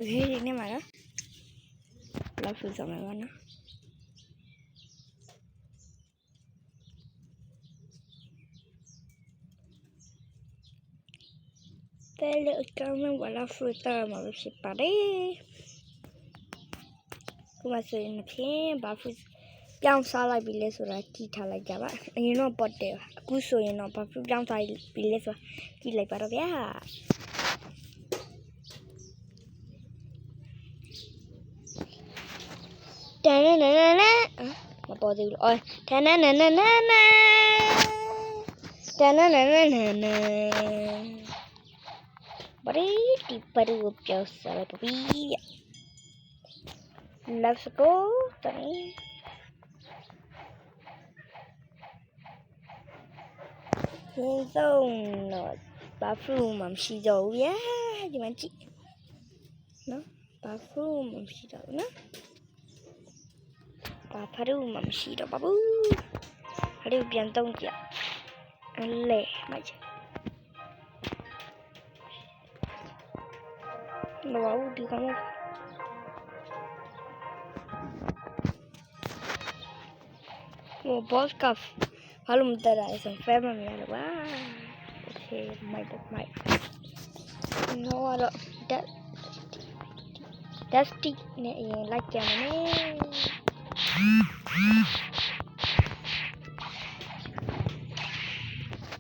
Thế này mà đó là phụ giống này nó đây là mình gọi là phụ tờ mà mình sẽ bảo đấy cũng mà sự nó thế bảo phụ yang sao lại bị lấy số là chỉ thà lại cả bạn anh nó bật đều cú số nó bảo phụ yang sao bị lấy số chỉ lại bảo đấy à ta na na na na mà bỏ đi rồi ta na na na na na ta na na na na na bỏ đi đi bắt đầu chơi sao vậy bây let's go tani hiện giờ nó bà phụ mà xí dầu ya gì mà chị nó bà phụ mà xí dầu nó bà phụ mà xí dầu bà bú phải biến tông kìa anh lệ mà chứ nó bảo đi không một boss cup kalau minta dah iseng family ada wah okay my no ada dusty ni yang like yang ni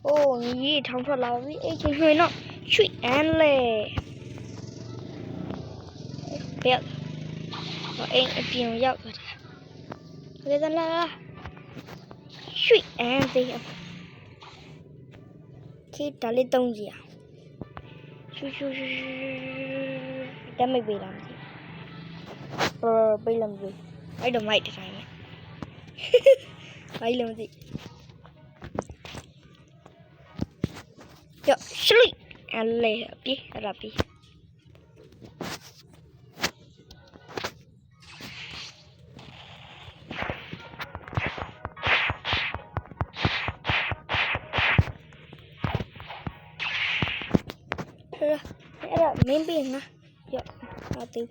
oh ni thằng thoát lao với ấy chơi hơi nó chuyện ăn lệ bẹt và em tiền dạo rồi đây là chuyện ăn gì khi trả lên tông gì à đã mày bị làm gì bây làm gì ấy đồ mày thì phải mày ấy làm gì yo sleep ăn lệ rapi era main biển nè yo vào từ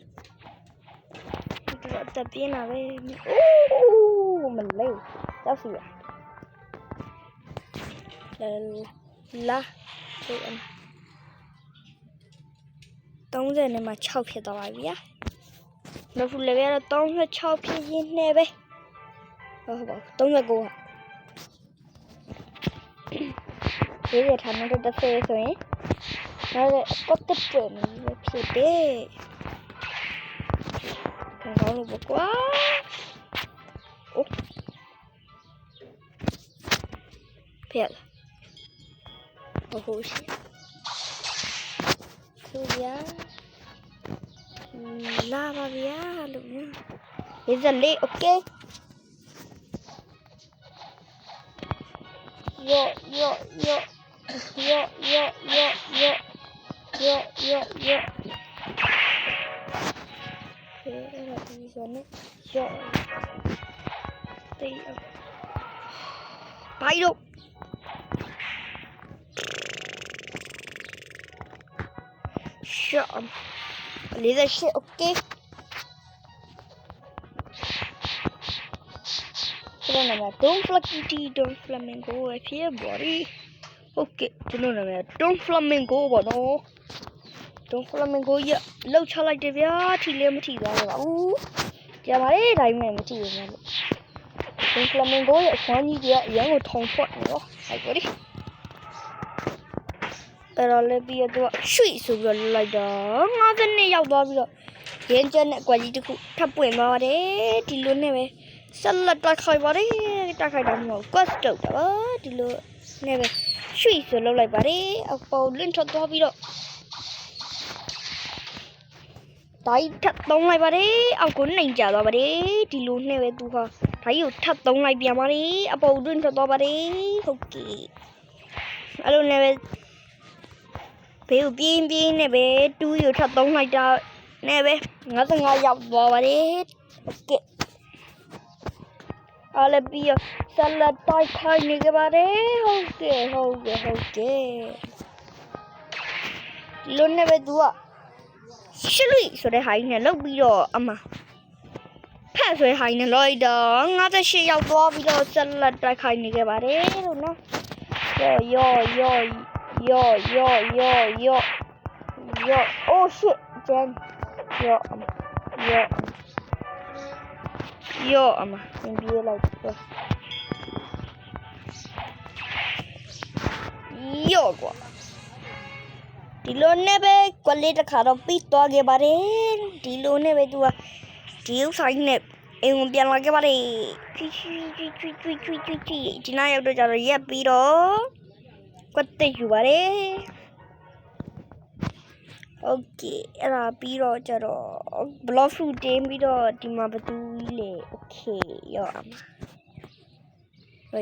tập tiên nào đây mình lấy đó gì à là cái anh tông giờ này mà chau phía tao lại vậy nó phụ lấy ra tông nó chau phía gì nè bé bảo tông là cô thế giờ thằng nó đã phê rồi ấy nó lại có tích trữ mình phía đê thằng đó nó bực quá phiền ô hú xí thư giá la ba bia được nhá bây giờ đi ok yo thế là đi xuống đấy yo đây bay đâu sợ lý ra sẽ ok cho nên là don't flamingo ở phía body ok cho nên là don't flamingo bỏ nó don't flamingo vậy lâu cho lại đây thì liêm thì ra là chả mà đấy đây mày mới chỉ rồi don't flamingo vậy khó như vậy giống một thòng phật nữa hay quá đi rồi lấy bây giờ suy sụp rồi lại đó ngon thế này giàu đó bây giờ hiện trên này quả gì tôi cũng thắp bụi vào đấy thì luôn này về sân lật ra khỏi vào đấy ra khỏi đồng hồ quá trâu đó thì luôn này về suy sụp lâu lại vào đấy ông bầu lên cho to bây giờ thấy thật tông này vào đấy ông cuốn này trả vào đấy thì luôn này về tu thấy thật tông này bia vào đấy ông bầu lên cho to vào đấy ok alo này về biểu pin này bé tôi vừa thật tông này cho nè bé ngó từng ngồi dọc vào đi ok là bây giờ sao là tay khai này cái bà đấy ok luôn nè bé tua ရှလွိဆိုတဲ့ဟာကြီးနဲ့လောက်ပြီးတော့အမဖက်ဆွဲဟိုင်းနဲ့လိုက်တော့58ရောက်သွားပြီးတော့ဆက်လက်တိုက်ခိုက်နေခဲ့ပါတယ်လို့နော်ယော oh shit ကျန်ယောအမသင်ပြေးလိုက်ယောကွာဒီလိုနဲ့ပဲကွက်လေးတစ်ခါတော့ပြီးသွားခဲ့ပါတယ်ဒီလိုနဲ့ပဲသူကဒီဥဆိုင်နဲ့အင်းပြန်လာခဲ့ပါတယ်ချွီဒီနာရောက်တော့ကြတော့ရက်ပြီးတော့ကွက်တက်ယူပါတယ်โอเคအဲ့ဒါပြီးတော့ကြတော့ block fruit တင်းပြီးတော့ဒီမှာဘသူကြီးလေโอเคရောအမ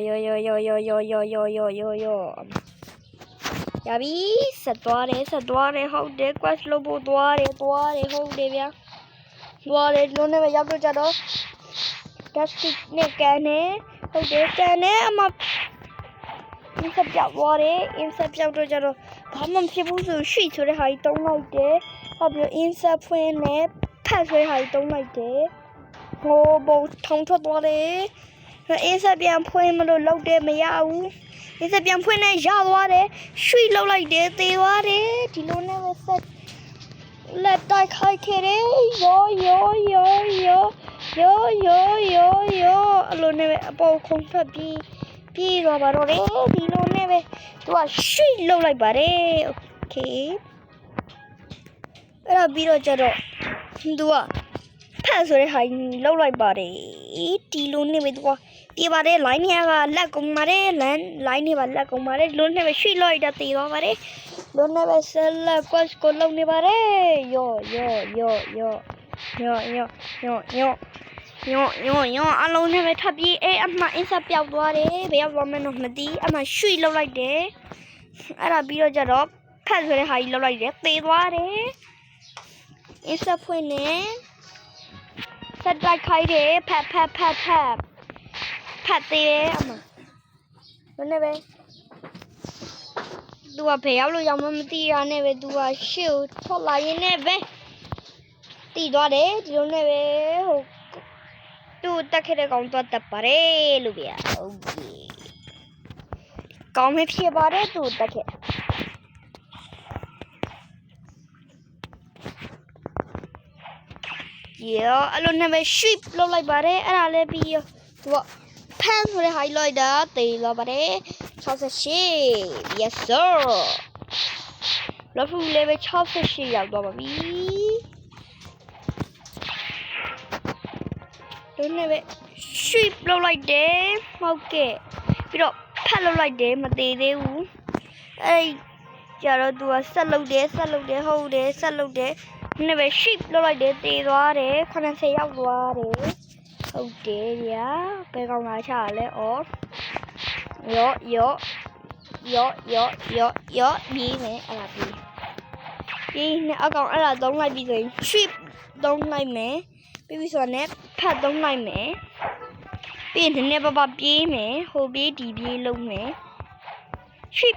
ယောရပြီဆက်သွားတယ်ဟုတ်တယ် quest လုပ်ဖို့သွားတယ်ဟုတ်တယ်ဗျာသွားတယ်လုံးနဲ့ပဲရောက်တော့ကြတော့ dusty နဲ့ကန်နေဟုတ်တယ်ကန်နေအမinsert ပြောက်သွားတယ် insert ပြောက်တော့ကြတော့ဘာမှမဖြစ်ဘူးဆိုရှိဆိုတဲ့ဟာကြီးတုံးလိုက်တယ်ဟုတ်ပြီ insert ဖွင့်နဲ့ဖတ်ဆွဲဟာကြီးတုံးလိုက်တယ်ဟိုဘုံထုံထွက်သွားတယ် insert ပြန်ဖွင့်မလို့လောက်တယ်မရဘူး insert ပြန်ဖွင့်နဲ့ရသွားတယ်ရွှေ့လောက်လိုက်တယ်သေသွားတယ်ဒီလိုနဲ့ပဲဆက်လက်တိုက်ခိုက်ခဲ့တယ်ယောအလိုနဲ့ပဲအပေါ်ခုံထွက်ပြီးတော့ပါတော့လေဒီလိုနဲ့ပဲသူကရွှေ့လောက်လိုက်ပါတယ်โอเคအဲ့တော့ပြီးတော့ကျတော့သူကဖက်ဆိုတဲ့ဟာလောက်လိုက်ပါတယ်ဒီလိုနဲ့ပဲသူကပြေးပါတယ် line ကလက်ကုံပါတယ် line တွေပါလက်ကုံပါတယ်လုံးနဲ့ပဲရွှေ့လိုက်တာတည်သွားပါတယ်လုံးနဲ့ပဲဆက်လက် quest ကိုလုပ်နေပါတယ်ယောအလုံးနဲ့ပဲထပ်ပြီးအမှ insert ပြောက်သွားတယ်ဘယ်ရောက်သွားမလဲတော့မသိအမှရွှေ့လောက်လိုက်တယ်အဲ့ဒါပြီးတော့ကြတော့ဖက်ဆိုတဲ့ဟာကြီးလောက်လိုက်တယ်သေသွားတယ် insert ဖွင့်နေဆက်တိုက်ခိုက်တယ်ဖက်သေးတယ်အမှဘယ်နဲ့ပဲသူကဘယ်ရောက်လို့ရောက်မှမသိရနဲ့ပဲသူကရှေ့ကိုထွက်လာရင်းနဲ့ပဲတည်သွားတယ်ဒီလိုနဲ့ပဲဟိုသူတက်ခဲ့တဲ့ကောင်တော့တက်ပါတယ်လို့ဗျာဟုတ်ပြီကောင်းမဖြစ်ပါတယ်သူတက်ခဲ့ယောအလုံးနဲ့ပဲ sheep လောက်လိုက်ပါတယ်အဲ့ဒါလည်းပြီးရောသူကဖန်ဆိုတဲ့ဟာကြီးလိုက်တာတေးလာပါတယ်68 yes sir လောက်ဖူလည်းပဲ68ရောက်တော့ပါပြီလုံးနဲ့ပဲ sheep လောက်လိုက်တယ်ဟုတ်ကဲ့ပြီးတော့ဖတ်လောက်လိုက်တယ်မသေးသေးဘူးအဲ့ကြတော့သူကဆက်လုပ်တယ်ဟုတ်တယ်ဆက်လုပ်တယ်နဲ့ပဲ sheep လောက်လိုက်တယ်တေးသွားတယ်80ရောက်သွားတယ်ဟုတ်တယ်ဗျာဘယ်ကောင်လာချလဲဩယောပြီးမယ်အဲ့ဒါပြီးနဲ့အကောင်အဲ့ဒါသုံးလိုက်ပြီးဆိုရင် sheep သုံးလိုက်မယ်ပြီးဆိုတော့ねဖတ်သုံးလိုက်မယ်ပြီးရင်နည်းနည်းပါပြေးမယ်ဟိုပြေးဒီပြေးလုံးမယ် sheep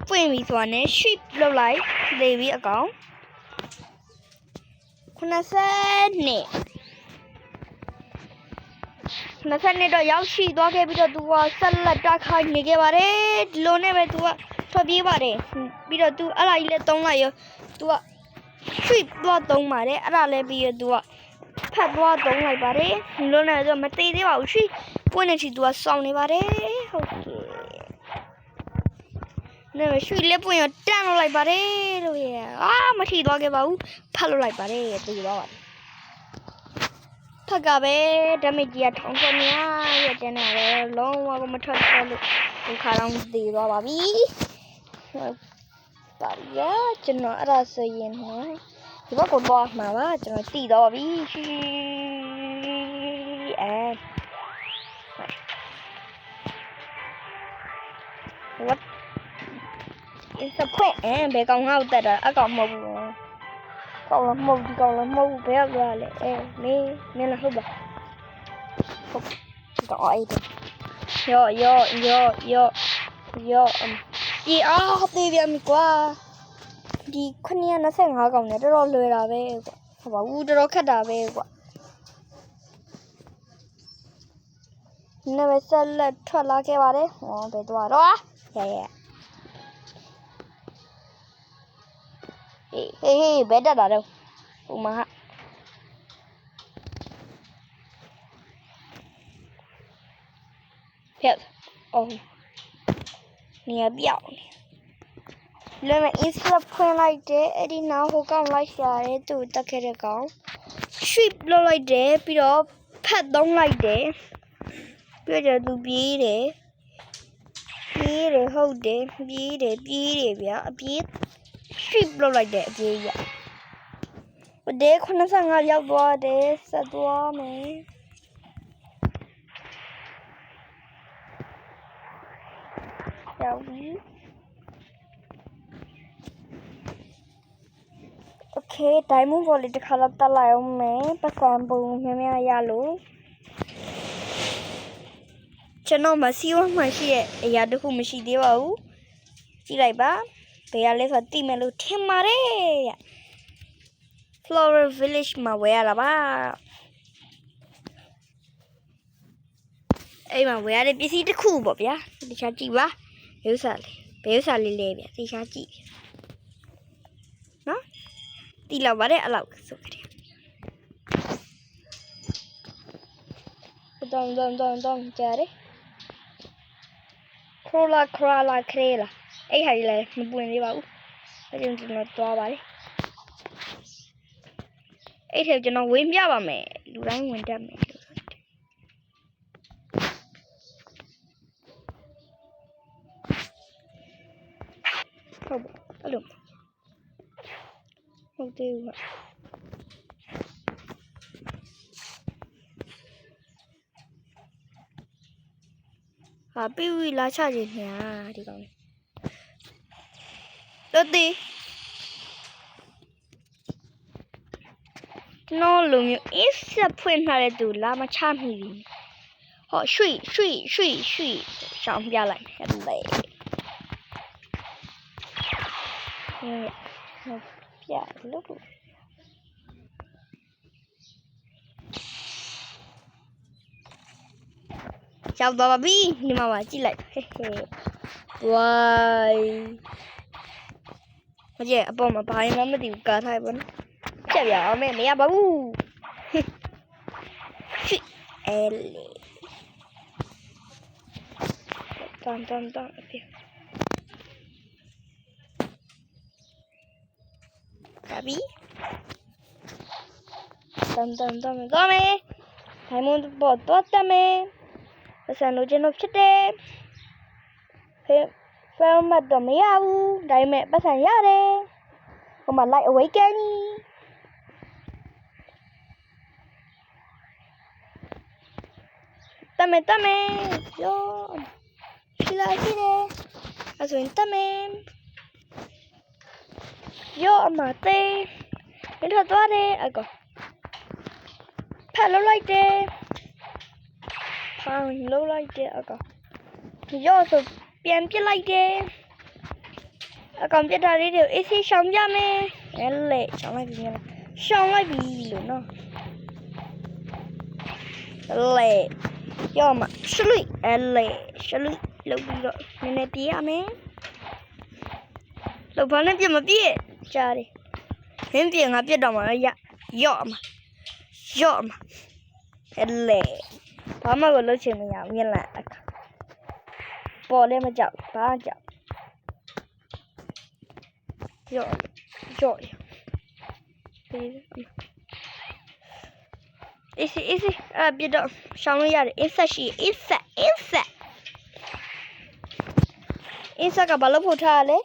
ပွင့်ပြီဆိုတော့ね sheep လောက်လိုက်သေးပြီအကောင်90နှစ်တော့ရောက်ရှိသွားခဲ့ပြီးတော့သူကဆက်လက်တိုက်ခိုက်နေခဲ့ပါတယ်ဒီလိုနဲ့ပဲသူကထွက်ပြေးပါတယ်ပြီးတော့သူအဲ့ဒါကြီးလည်းသုံးလိုက်ရောသူကရွှေ့သွားသုံးပါတယ်အဲ့ဒါလည်းပြီးရသူကဖတ်သွားသုံးလိုက်ပါတယ်ဒီလိုနဲ့သူမသေးသေးပါဘူးရွှေ့ပွင့်နေချီသူကစောင်းနေပါတယ်ဟုတ်ကဲ့နဲ့ရွှေ့လည်းပွင့်ရတန်းလောက်လိုက်ပါတယ်လို့ရမထီသွားခဲ့ပါဘူးဖတ်လို့လိုက်ပါတယ်သူတော့ပါဖက်ကပဲ damage ကြီးထောင်ချများရတဲ့နဲ့လည်းလုံးဝမထွက်တော့လို့ဒီခါတော့သေသွားပါပြီဟုတ်ပါရကျွန်တော်အဲ့ဒါဆိုရင်ဟိုဒီဘက်ကိုသွားမှာပါကျွန်တော်တည်တော့ပြီwhat is the point ဘယ်ကောင်ငါ့ကိုတက်တာအကောင်မဟုတ်ဘူးကောင်းလားမဟုတ်ဒီကောင်းလားမဟုတ်ဘယ်ရောက်သွားလဲမင်းလားဟုတ်ပါဟုတ်တော့အဲ့ဒါယောဒီအားသေးပြန်ပြီကွာ ဒီ925ကောင်နဲ့တော်တော်လွယ်တာပဲကွာဟုတ်ပါဘူးတော်တော်ခက်တာပဲကွာနည်းဆက်လက်ထွက်လာခဲ့ပါတယ်ဟောဘယ်သွားတော့ရဲဟေးဘယ်တက်တာတော့ဟိုမှာဖျက်အော်နေရာပြောင်းလဲမ insert ဖွင့်လိုက်တယ်အဲ့ဒီနောက်ဟိုကောင်လိုက်ရှာရဲသူ့တက်ခဲ့တဲ့ကောင် sweep လုပ်လိုက်တယ်ပြီးတော့ဖတ်သုံးလိုက်တယ်ပြီးတော့သူပြေးတယ်ဟုတ်တယ်ပြေးတယ်ဗျာအပြေး sweep လုပ်လိုက်တယ်အပြေးရဒဲ85ရောက်သွားတယ်ဆက်သွားမယ်ရောက်ပြီโอเค diamond volley တစ်ခါတော့တက်လိုက်အောင်မယ်ပတ်စံပုံများရလို့ကျွန်တော်မစီးဝမှရှိရဲ့အရာတခုမရှိသေးပါဘူးကြည့်လိုက်ပါဘယ်ရလဲဆိုတိမယ်လို့ထင်ပါတယ် Flower Village မှာဝယ်ရတာပါအဲ့မှာဝယ်ရတဲ့ပစ္စည်းတစ်ခုပေါ့ဗျာတခြားကြည့်ပါဘယ်ဥစ္စာလေးလဲဗျာတခြားကြည့်နော်တီးလောက်ပါတယ်အဲ့လောက်ဆိုကြတယ်တောင်းကြားတယ်ခရလာအဲ့ဟာကြီးလည်းမပွင့်သေးပါဘူးအဲ့ဒီကျွန်တော်သွားပါတယ်အဲ့ထက်ကျွန်တော်ဝင်ပြပါမယ်လူတိုင်းဝင်တတ်မယ်ဟုတ်ပါအဲ့လိုဟုတ်သေးဘူးဟာပြီးပြီလာချခြင်းညာဒီကောင်တော်သေးနော်လူမျိုးအစ်စဖွင့်ထားတဲ့သူလာမချမိဘူးဟောရွှေရှောင်းပြလိုက်ဟဲ့လေဟုတ်ပြလို့ရောက်တော့ပါပြီဒီမှာပါကြည့်လိုက်ဟဲ့ဝိုင်းမကြည့်အပေါ်မှာဘာမှမသိဘူးကားထားပါနော်ချက်ပြအောင်မရပါဘူးအဲလေတန်အပြကဘီတန်ကောမေဟိုင်မွန်ဘောတော့တမေပတ်စံလို့ကျွန်တော်ဖြစ်တယ်ဖဲမတ်တော့မရဘူးဒါပေမဲ့ပတ်စံရတယ်ဟိုမှာ light awaken တမေယောရှိတယ်အဲ့ဆိုရင်တမေယောအမသေးဒီတော့သွားတယ်အကောဖက်လုံးလိုက်တယ်ဖောင်းလုံးလိုက်တယ်အကောယောဆိုပြန်ပြစ်လိုက်တယ်အကောင်ပြစ်တာလေးတွေအေးစေးရှောင်ပြမယ်အဲ့လေရှောင်လိုက်ပြီလို့နော်လေယောမရှလွိအဲ့လေလုပ်ပြီးတော့နည်းနည်းပြေးရမယ်လုပ်ဘာနဲ့ပြမပြေးကြားတယ်ဟင်းပြေငါပြစ်တော့မှာယော့အမအဲ့လေဘာမှကိုလုပ်ချင်မရဘူးမြင်လားပေါ်လည်းမကြောက်ဘာကြောက်ယော့easy ပြတော့ရှောင်းလို့ရတယ် insert ရှိ insert ကဘာလို့ဖို့ထားလဲ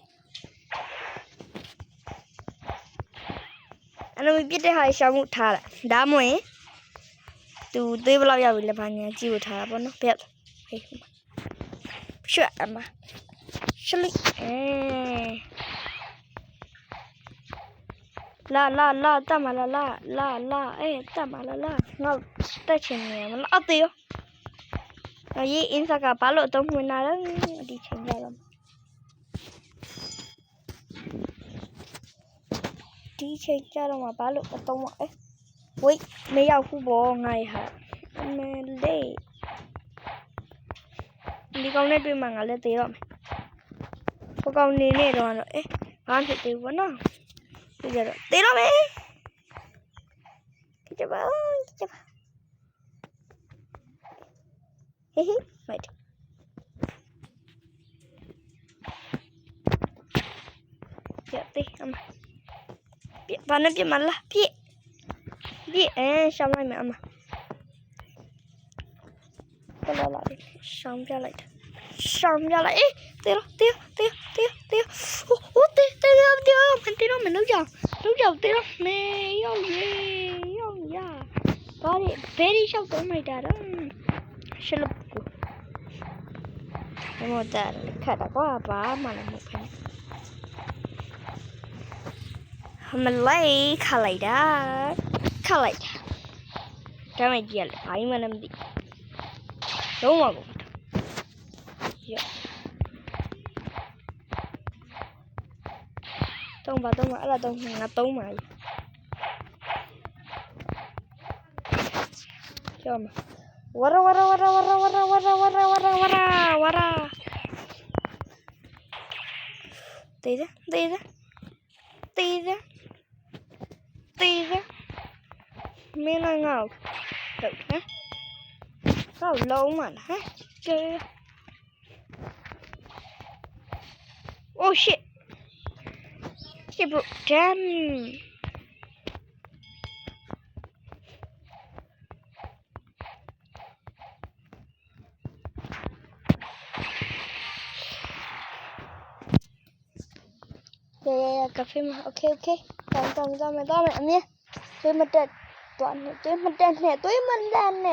အဲ့လိုပြတဲ့ဟာရှောင်းမှုထားတာဒါမှမဟုတ်သူသေးဘလောက်ရပြီလဲဘာညာကြည့်ဖို့ထားတာပေါ့နော်ပြတ်ဟေးရှက်အမရှလိလာတမလာတမလာငါတက်ချင်နေမလားအသေးရောအေး insert ကဘာလို့အသုံးဝင်တာလဲဒီချိန်ကြတော့ ဒီချိန်ကြတော့မှဘာလို့အတော့မဝိတ်မရောက်ဘူးပေါ့ငါရဟာအမေလေးဒီကောင်နဲ့တွေ့မှငါလည်းသေးတော့မယ်ဟိုကောင်နေနေတော့ဘာဖြစ်သေးဘူးနော်ဒီကြတော့သေးတော့မယ်ကြပါဟေးမိုက်ပြသေးအမပြဘာနဲ့ပြမလားပြရှောင်းလိုက်မယ်အမတော်လာရှောင်းပြလိုက်တေးတေးဟိုတေးတော့မလောက်ကြတေးတော့မေရောက်ရဘာလဲဘယ်ရီရှောက်တော့မိုက်တာတော့ရှလပ်ကိုမော်တာခတ်တာကွာဘာမှလည်းမဟုတ်ဘူးမလိုက်ခလိုက်တာဒါမှကြည့်ရလေဘာမှမသိလုံးဝကိုရတော့ဘာတော့အဲ့ဒါတော့ငါသုံးပါကြောက်မဝရတေးမင်းငါ့ကိုဟမ်ငါ့လုံးမလားဟမ်ကျေ Oh shit bro damn yeah café mà okay tao mẹ nhé tôi mà đẹp toàn tôi mà đẹp nè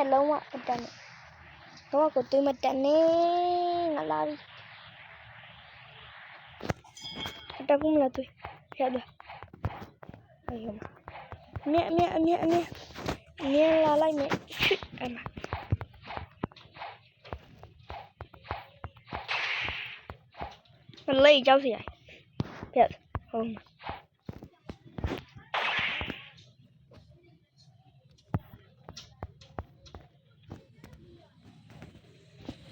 lâu mà đẹp nè lâu của tôi mà đẹp nè ngã la đi ta cũng là tôi hiểu được mẹ là lại mẹ em à mình lấy cháu gì vậy biết không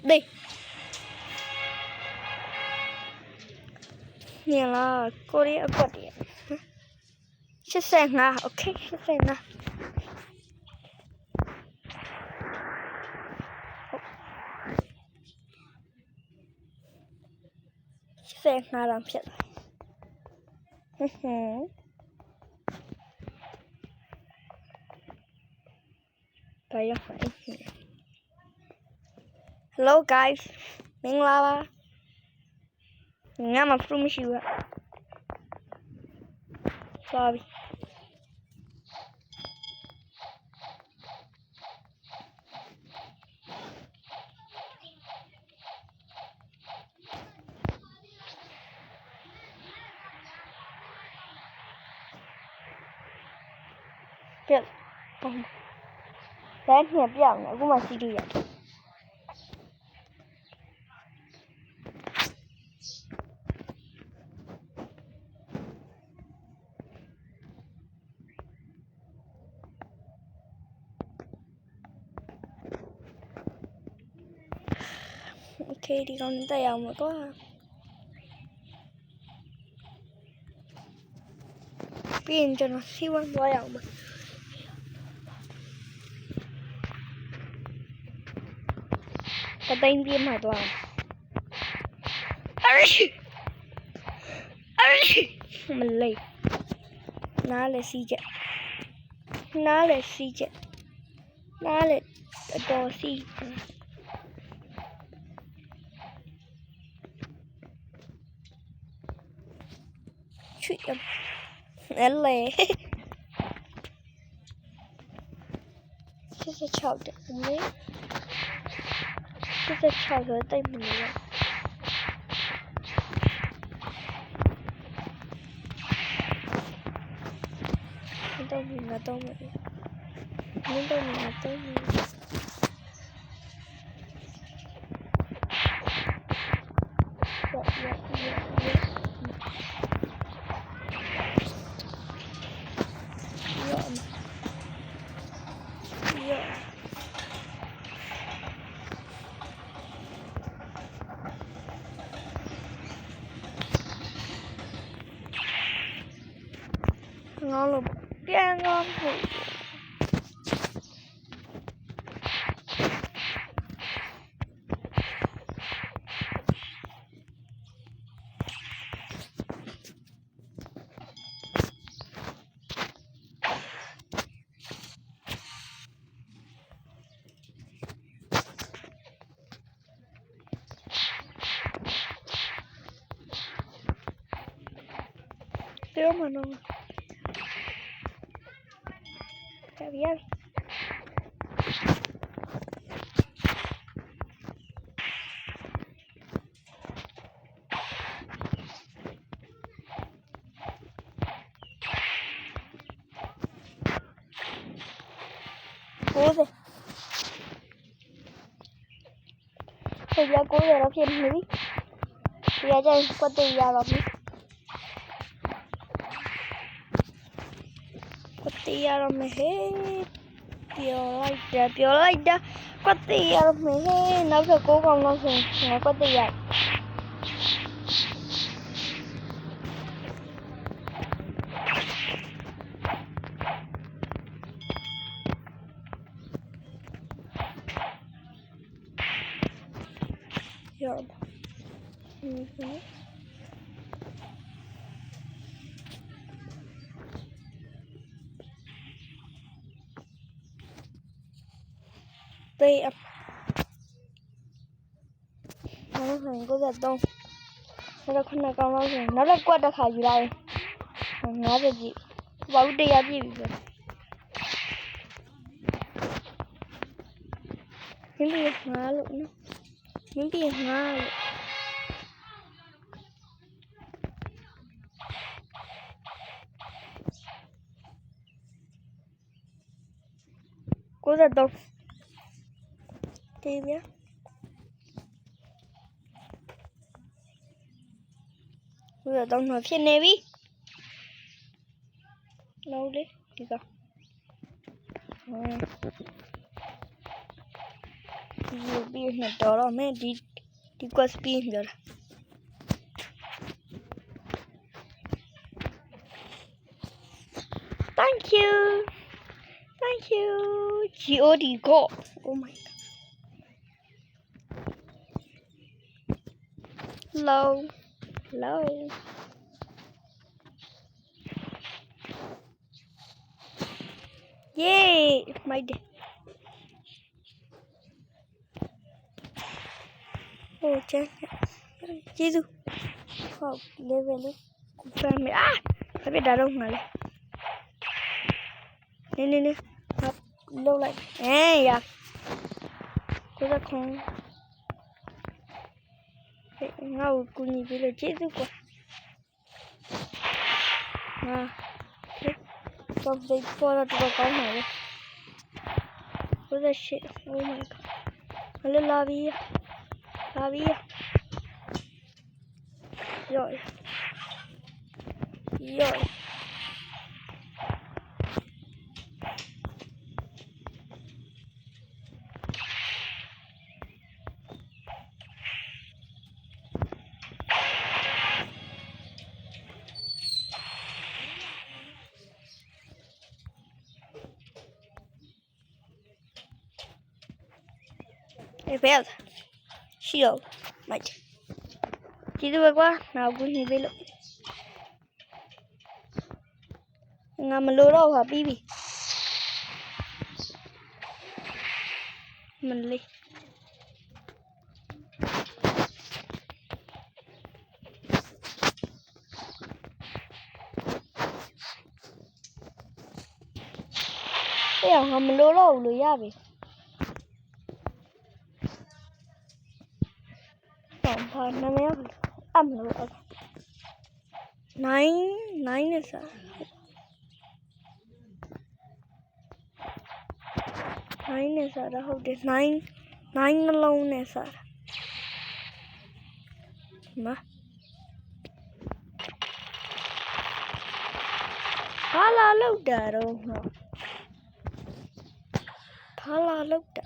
đi nè là cô đi chết sen à ok chết sen à chết sen à làm chuyện đây phải hello guys mình lava nga mà from you sorry biết không đấy nhập dạng nữa cũng mà xí đi vậy ok thì con tay ông mà có pin cho nó siêu ăn voi ông mà cái tên viêm hả toàn mình lấy nó là xì chết nó là đồ xì chuyện em lệ sẽ chào được mấy sẽ chào với tay mình rồi đâu mình là đâu vậy nhưng đâu mình là đâu mình တော့မှတော့ကြပြီ90ဆက်ရ90တော့ဖြစ်နေပြီဒီကကျရင်ကွက်တိတ်ရတော့ပြီကွက်တိတ်ရတော့မယ်ဟဲ့ပြောလိုက်တာကွက်တိတ်ရတော့မယ်ဟဲ့နောက်ထပ်9កောင်လောက်ဆိုရင်ကွက်တိတ်ရရပါတေးနောက်ဆိုရင်93နောက်ခုနှစ်ကောင်လောက်ဆိုရင်နောက်တစ်ကွက်တစ်ခါယူလိုက်50ကြည့်ဘာလို့100ပြည့်ပြီဆိုရင်းပြီးငါလို့နော်ရင်းပြီးငါလို့93တေးဗျာတော့မှဖြစ်နေပြီလောက်လေဒီကဒီပြီးနေတော့မယ်ဒီကွက်စပီးပြောတာ Thank you God go oh my god hello yay my day oh Jesus oh level confirm tapi dah dong ngale ni lâu lại ya tôi ra không ngầu cô nhìn thấy là chết rồi quá trong đây qua là tôi có hỏi đấy tôi ra shit oh my god lên lobby rồi Vel shield mate chỉ được quá nào cũng như vậy luôn ngắm lúa đâu hả bibi mình đi cái nào ngắm lúa đâu lười ra vậy nó mới âm nữa nine là sao nine là sao đó không được nine nó lâu nè sao mà khá là lâu đời rồi khá là lâu đời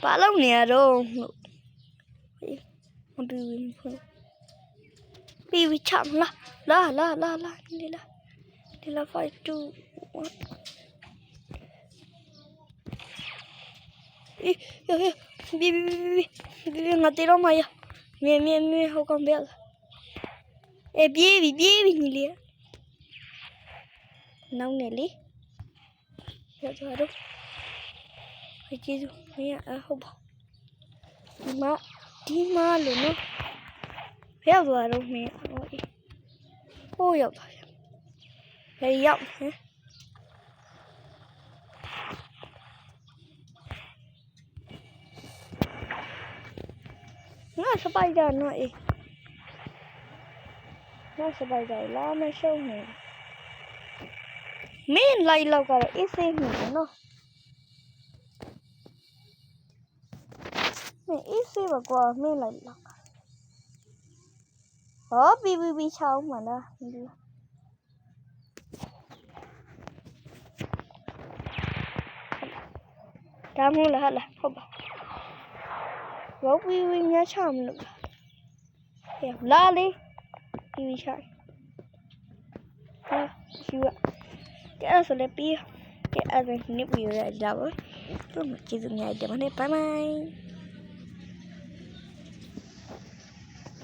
Bà lâu nè rồi Bibi chậm la đi là phải tu Bibi ngắt tí đó mày à mẹ không con biết ê Bibi như lía nông nè lý rồi đúng phải chi rồi Mẹ không bảo. Đi mà luôn nó. Heo rồi đâu mẹ. Ôi dọc thôi. Đây dọc hả? Nó sẽ bay ra này. Nó sẽ bay ra lá mấy sâu này. Mình lại lâu cả ít xem nữa nó. Mình ít xem mà qua mình lại lâu. Bi sao mà đó. Cảm ơn là hết là không bảo. Gấu bi nhá chạm nữa. La đi. Bi chạy. Chưa. Cái số đẹp bi. Cái anh nếp nhiều là đâu. Tôi mà chỉ dùng ngày để mà nếp bye bye.